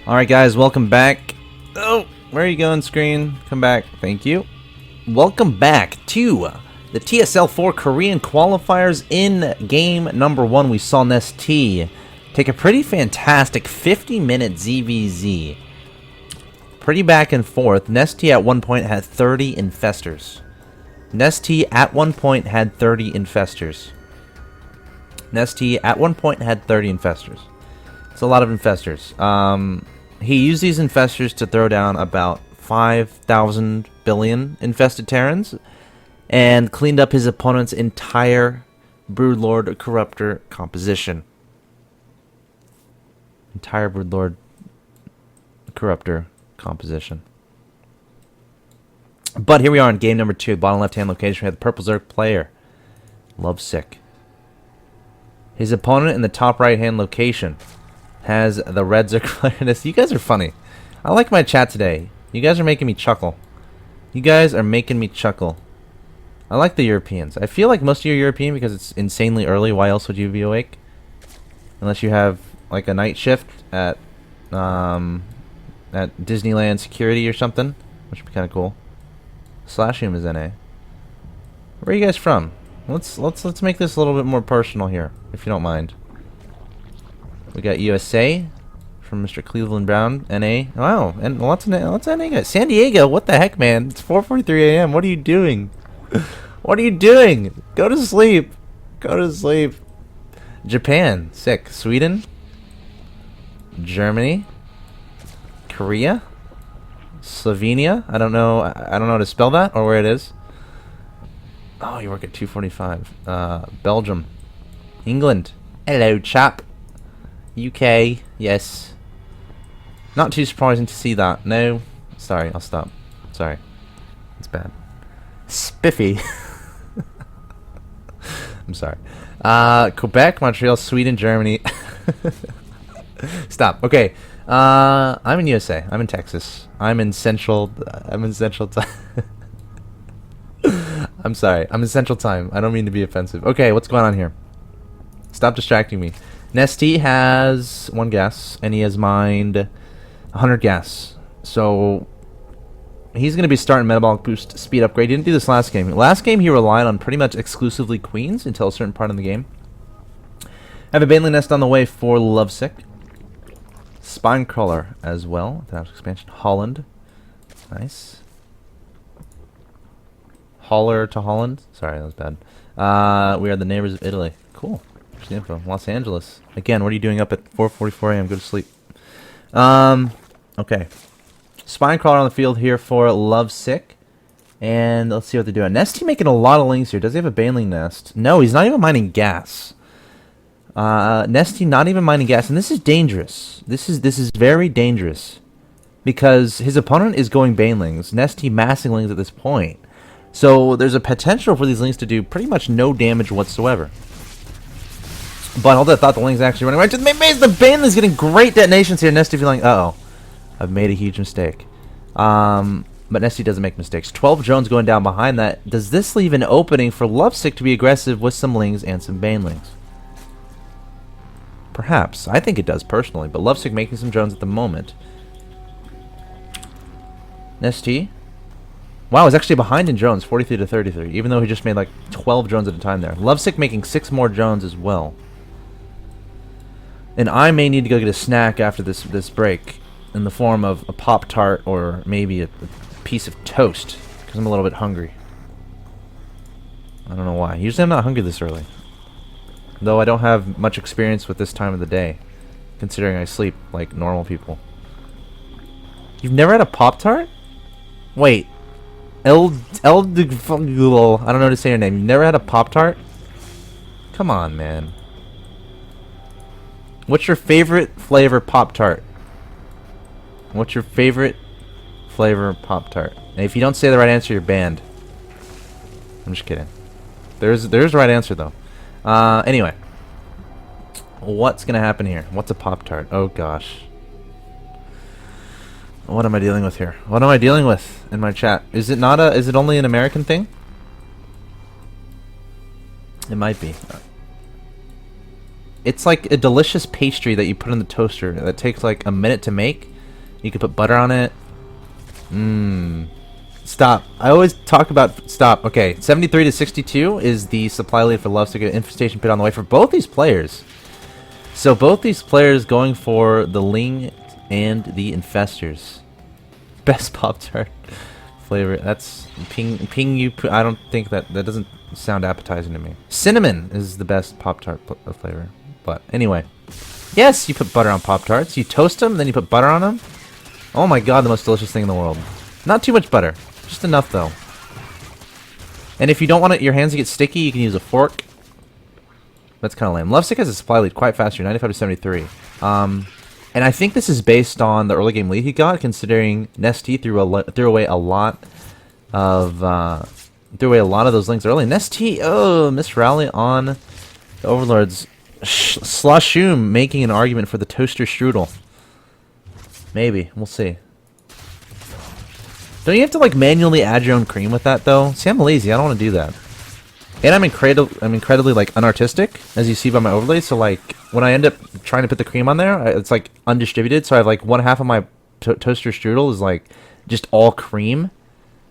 Alright guys, welcome back. Oh, where are you going, screen? Come back. Thank you. Welcome back to the TSL4 Korean qualifiers. In game number 1, we saw Nestea take a pretty fantastic 50-minute ZVZ. Pretty back and forth. Nestea at one point had 30 infestors. Nestea at one point had 30 infestors. Nestea at one point had 30 infestors. It's a lot of infestors. He used these infestors to throw down about 5,000 billion infested Terrans and cleaned up his opponent's entire Broodlord Corruptor composition. Entire Broodlord Corruptor composition. But here we are in game number 2, bottom left-hand location. We have the Purple Zerg player, Luvsic. His opponent in the top right-hand location has the Red Zerg player. You guys are funny. I like my chat today. You guys are making me chuckle. You guys are making me chuckle. I like the Europeans. I feel like most of you are European because it's insanely early. Why else would you be awake? Unless you have like a night shift at Disneyland security or something, which would be kind of cool. Slashum is NA. Where are you guys from? Let's make this a little bit more personal here, if you don't mind. We got USA from Mr. Cleveland Brown, NA. Wow, and lots of NA guys. San Diego, what the heck, man? It's 4:43 a.m. What are you doing? What are you doing? Go to sleep. Go to sleep. Japan, sick. Sweden, Germany, Korea, Slovenia. I don't know how to spell that or where it is. Oh, you work at 2:45. Belgium, England. Hello, chap. UK, yes. Not too surprising to see that. No. Sorry, I'll stop. Sorry. It's bad. Spiffy. I'm sorry. Quebec, Montreal, Sweden, Germany. Stop. Okay. I'm in USA. I'm in Texas. I'm in Central Time. I'm sorry. I'm in Central Time. I don't mean to be offensive. Okay, what's going on here? Stop distracting me. Nestea has 1 gas, and he has mined 100 gas. So he's going to be starting Metabolic Boost Speed Upgrade. He didn't do this last game. Last game he relied on pretty much exclusively Queens until a certain part in the game. I have a Baneling Nest on the way for Luvsic. Spinecrawler as well. That's expansion. Holland. Nice. Holler to Holland. Sorry, that was bad. We are the neighbors of Italy. Cool. Here's the info. Los Angeles. Again, what are you doing up at 4:44 a.m.? Go to sleep. Okay. Spinecrawler on the field here for Luvsic. And let's see what they're doing. Nestea making a lot of links here. Does he have a Baneling Nest? No, he's not even mining gas. Nestea not even mining gas. And this is dangerous. This is very dangerous. Because his opponent is going Banelings. Nestea massing lings at this point. So there's a potential for these links to do pretty much no damage whatsoever. But hold on, I thought the link's actually running right to the main base. The Baneling's getting great detonations here. Nestea feeling, uh-oh, I've made a huge mistake. But Nestea doesn't make mistakes. 12 drones going down behind that. Does this leave an opening for Luvsic to be aggressive with some lings and some Banelings? Perhaps. I think it does personally, but Luvsic making some drones at the moment. Nestea. Wow, he's actually behind in drones, 43 to 33, even though he just made like 12 drones at a time there. Luvsic making 6 more drones as well. And I may need to go get a snack after this break in the form of a Pop-Tart or maybe a piece of toast, because I'm a little bit hungry. I don't know why. Usually I'm not hungry this early. Though I don't have much experience with this time of the day, considering I sleep like normal people. You've never had a Pop-Tart? Wait. I don't know how to say your name. You've never had a Pop-Tart? Come on, man. What's your favorite flavor Pop-Tart? What's your favorite flavor Pop-Tart? And if you don't say the right answer, you're banned. I'm just kidding. There's the right answer, though. Anyway. What's going to happen here? What's a Pop-Tart? Oh, gosh. What am I dealing with here? What am I dealing with in my chat? Is it not is it only an American thing? It might be. It's like a delicious pastry that you put in the toaster that takes like a minute to make, You could put butter on it. Mmm. Stop. I always talk about... Stop. Okay, 73 to 62 is the supply lead for Luvsic. Infestation pit on the way for both these players. So both these players going for the Ling and the Infestors. Best Pop-Tart flavor. That's... Ping you... I don't think that doesn't sound appetizing to me. Cinnamon is the best Pop-Tart flavor. But anyway. Yes, you put butter on Pop-Tarts. You toast them, then you put butter on them. Oh my god, the most delicious thing in the world. Not too much butter. Just enough, though. And if you don't want your hands to get sticky, you can use a fork. That's kind of lame. Luvsic has a supply lead quite fast here, 95 to 73. And I think this is based on the early game lead he got, considering Nestea threw away a lot of those links early. Nestea, oh, missed rally on the Overlords. Sloshoom making an argument for the toaster strudel. Maybe. We'll see. Don't you have to, like, manually add your own cream with that, though? See, I'm lazy. I don't want to do that. And I'm incredibly, like, unartistic, as you see by my overlay. So, like, when I end up trying to put the cream on there, it's, like, undistributed. So I have, like, one half of my toaster strudel is, like, just all cream.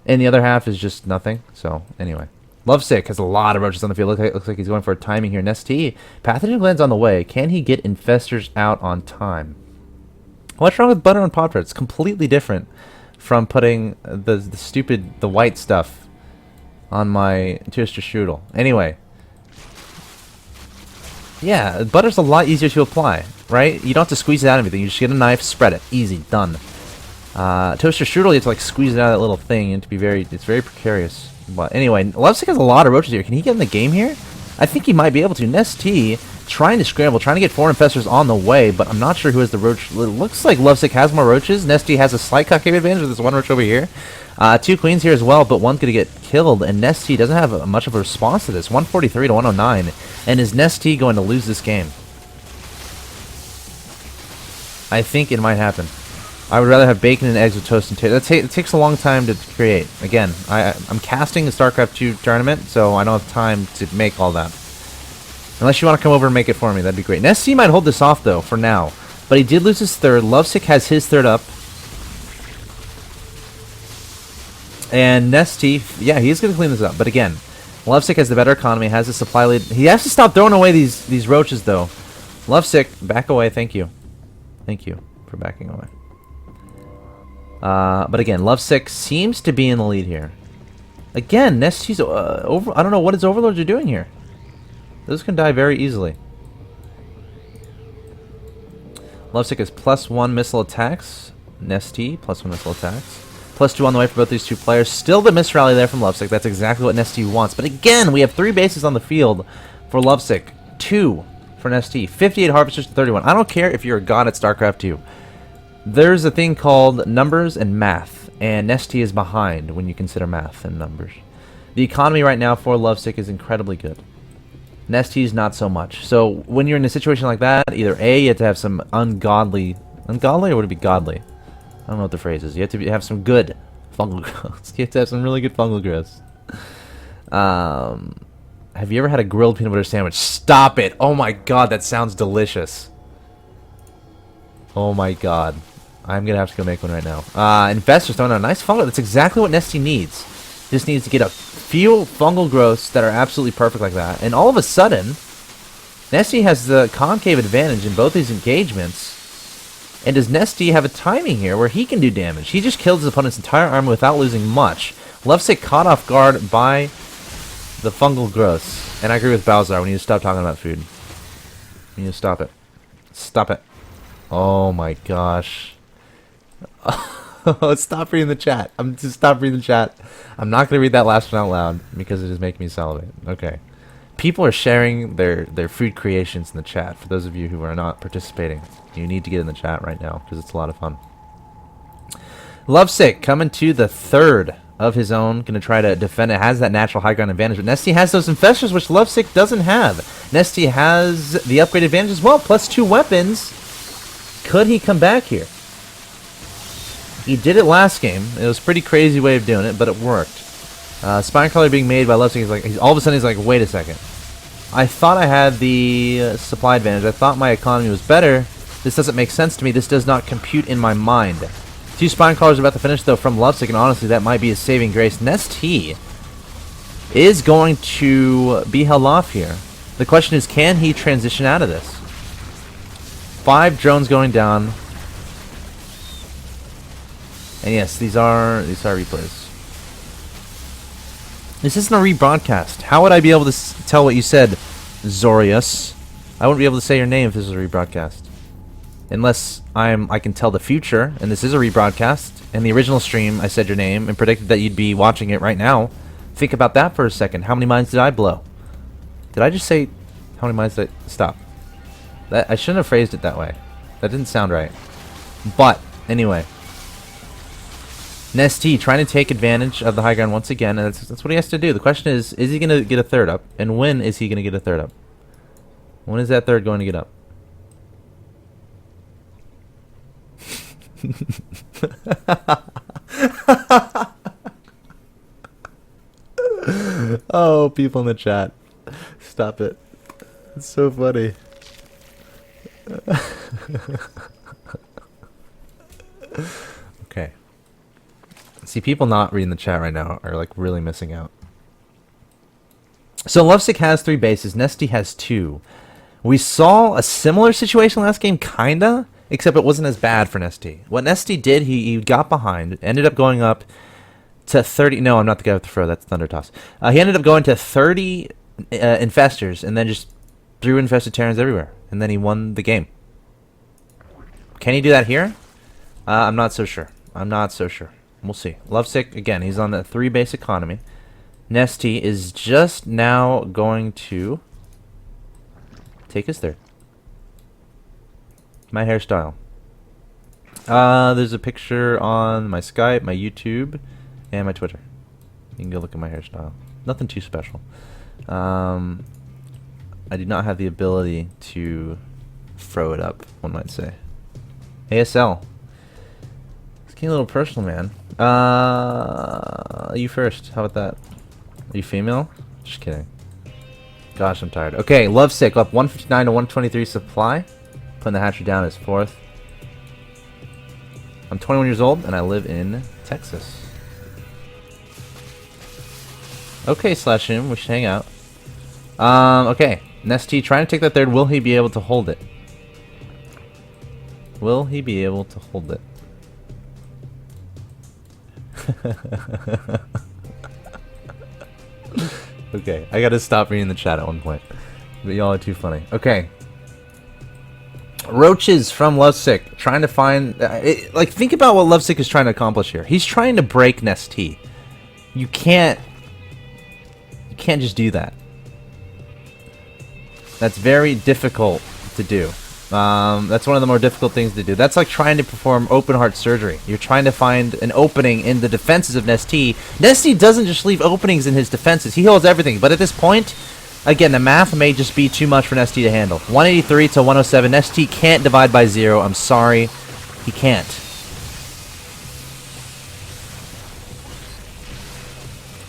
And the other half is just nothing. So, anyway. Luvsic has a lot of roaches on the field. Looks like he's going for a timing here. Nestea, pathogen gland's on the way. Can he get Infestors out on time? What's wrong with butter on Pop-Tarts? It's completely different from putting the white stuff on my toaster strudel. Anyway. Yeah, butter's a lot easier to apply, right? You don't have to squeeze it out of anything. You just get a knife, spread it. Easy, done. Toaster strudel, you have to, like, squeeze it out of that little thing, and it's very precarious. But anyway, Luvsic has a lot of roaches here. Can he get in the game here? I think he might be able to. Nestea trying to scramble, trying to get 4 Infestors on the way, but I'm not sure who has the roach. It looks like Luvsic has more roaches. Nestea has a slight concave advantage with this one roach over here. 2 queens here as well, but one's going to get killed, and Nestea doesn't have much of a response to this. 143 to 109, and is Nestea going to lose this game? I think it might happen. I would rather have bacon and eggs with toast and tater. It takes a long time to create. Again, I'm casting a StarCraft 2 tournament, so I don't have time to make all that. Unless you want to come over and make it for me, that'd be great. Nestea might hold this off, though, for now. But he did lose his third. Luvsic has his third up. And Nestea, yeah, he's going to clean this up. But again, Luvsic has the better economy, has the supply lead. He has to stop throwing away these roaches, though. Luvsic, back away. Thank you. Thank you for backing away. But again, Luvsic seems to be in the lead here. Again, Nestea's over. I don't know what his overlords are doing here. Those can die very easily. Luvsic has +1 missile attacks. Nestea, +1 missile attacks. +2 on the way for both these two players. Still the miss rally there from Luvsic. That's exactly what Nestea wants. But again, we have 3 bases on the field for Luvsic. 2 for Nestea. 58 harvesters to 31. I don't care if you're a god at StarCraft 2. There's a thing called numbers and math, and Nestea is behind when you consider math and numbers. The economy right now for Luvsic is incredibly good. Nestea's not so much. So when you're in a situation like that, either A, you have to have some ungodly, or would it be godly? I don't know what the phrase is. You have to have some good fungal growths. You have to have some really good fungal growths. Have you ever had a grilled peanut butter sandwich? Stop it! Oh my god, that sounds delicious. Oh my god. I'm gonna have to go make one right now. Infestors throwing out a nice fungal. That's exactly what Nestea needs. Just needs to get a few fungal growths that are absolutely perfect like that. And all of a sudden, Nestea has the concave advantage in both these engagements. And does Nestea have a timing here where he can do damage? He just killed his opponent's entire army without losing much. Luvsic caught off guard by the fungal growths. And I agree with Balzar. We need to stop talking about food. We need to stop it. Stop it. Oh my gosh. Stop reading the chat. Stop reading the chat. I'm not going to read that last one out loud because it is making me salivate. Okay. People are sharing their food creations in the chat. For those of you who are not participating, you need to get in the chat right now because it's a lot of fun. Luvsic coming to the third of his own. Going to try to defend it. Has that natural high ground advantage. But Nestea has those Infestors, which Luvsic doesn't have. Nestea has the upgrade advantage as well. +2 weapons. Could he come back here? He did it last game. It was a pretty crazy way of doing it, but it worked. Spine Crawler being made by Luvsic. All of a sudden he's like, wait a second. I thought I had the supply advantage. I thought my economy was better. This doesn't make sense to me. This does not compute in my mind. 2 spine crawlers about to finish though from Luvsic, and honestly that might be his saving grace. Nestea is going to be held off here. The question is, can he transition out of this? 5 drones going down. And yes, these are replays. This isn't a rebroadcast. How would I be able to tell what you said, Zorius? I wouldn't be able to say your name if this was a rebroadcast. Unless I can tell the future, and this is a rebroadcast. In the original stream, I said your name and predicted that you'd be watching it right now. Think about that for a second. How many minds did I blow? Did I just say... How many minds did I... Stop. I shouldn't have phrased it that way. That didn't sound right. But, anyway. Nestea trying to take advantage of the high ground once again, and that's what he has to do. The question is he going to get a third up? And when is he going to get a third up? When is that third going to get up? Oh, people in the chat. Stop it. It's so funny. Okay. See, people not reading the chat right now are like really missing out. So Luvsic has 3 bases. Nestea has 2. We saw a similar situation last game, kinda, except it wasn't as bad for Nestea. What Nestea did, he got behind, ended up going up to 30. No, I'm not the guy with the throw. That's Thundertoss. He ended up going to 30 infestors, and then just threw infested Terrans everywhere, and then he won the game. Can he do that here? I'm not so sure. I'm not so sure. We'll see. Luvsic, again, he's on the 3 base economy. Nestea is just now going to take his third. My hairstyle. There's a picture on my Skype, my YouTube, and my Twitter. You can go look at my hairstyle. Nothing too special. I do not have the ability to throw it up, one might say. ASL. It's getting a little personal, man. You first. How about that? Are you female? Just kidding. Gosh, I'm tired. Okay, Luvsic up 159 to 123 supply. Putting the hatchery down as 4th. I'm 21 years old and I live in Texas. Okay, slash him. We should hang out. Okay. Nestea trying to take that third. Will he be able to hold it? Will he be able to hold it? Okay, I gotta stop reading the chat at one point. But y'all are too funny. Okay. Roaches from Luvsic trying to find... like, think about what Luvsic is trying to accomplish here. He's trying to break Nestea. You can't just do that. That's very difficult to do. That's one of the more difficult things to do. That's like trying to perform open heart surgery. You're trying to find an opening in the defenses of Nestea. Nestea doesn't just leave openings in his defenses. He holds everything. But at this point, again, the math may just be too much for Nestea to handle. 183 to 107. Nestea can't divide by 0. I'm sorry. He can't.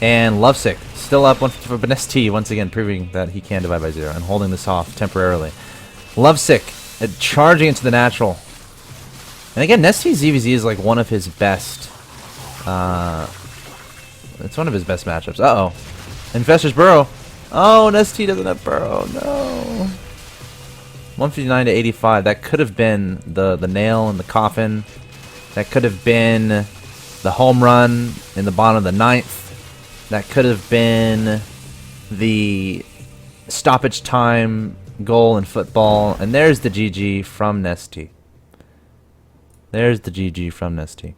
And Luvsic still up 154, but Nestea once again proving that he can divide by 0 and holding this off temporarily. Luvsic charging into the natural. And again, Nestea's ZVZ is like one of his best. It's one of his best matchups. Uh-oh. Infestor's Burrow. Oh, Nestea doesn't have Burrow. No. 159 to 85. That could have been the nail in the coffin. That could have been the home run in the bottom of the 9th. That could have been the stoppage time goal in football. And there's the GG from Nestea. There's the GG from Nestea.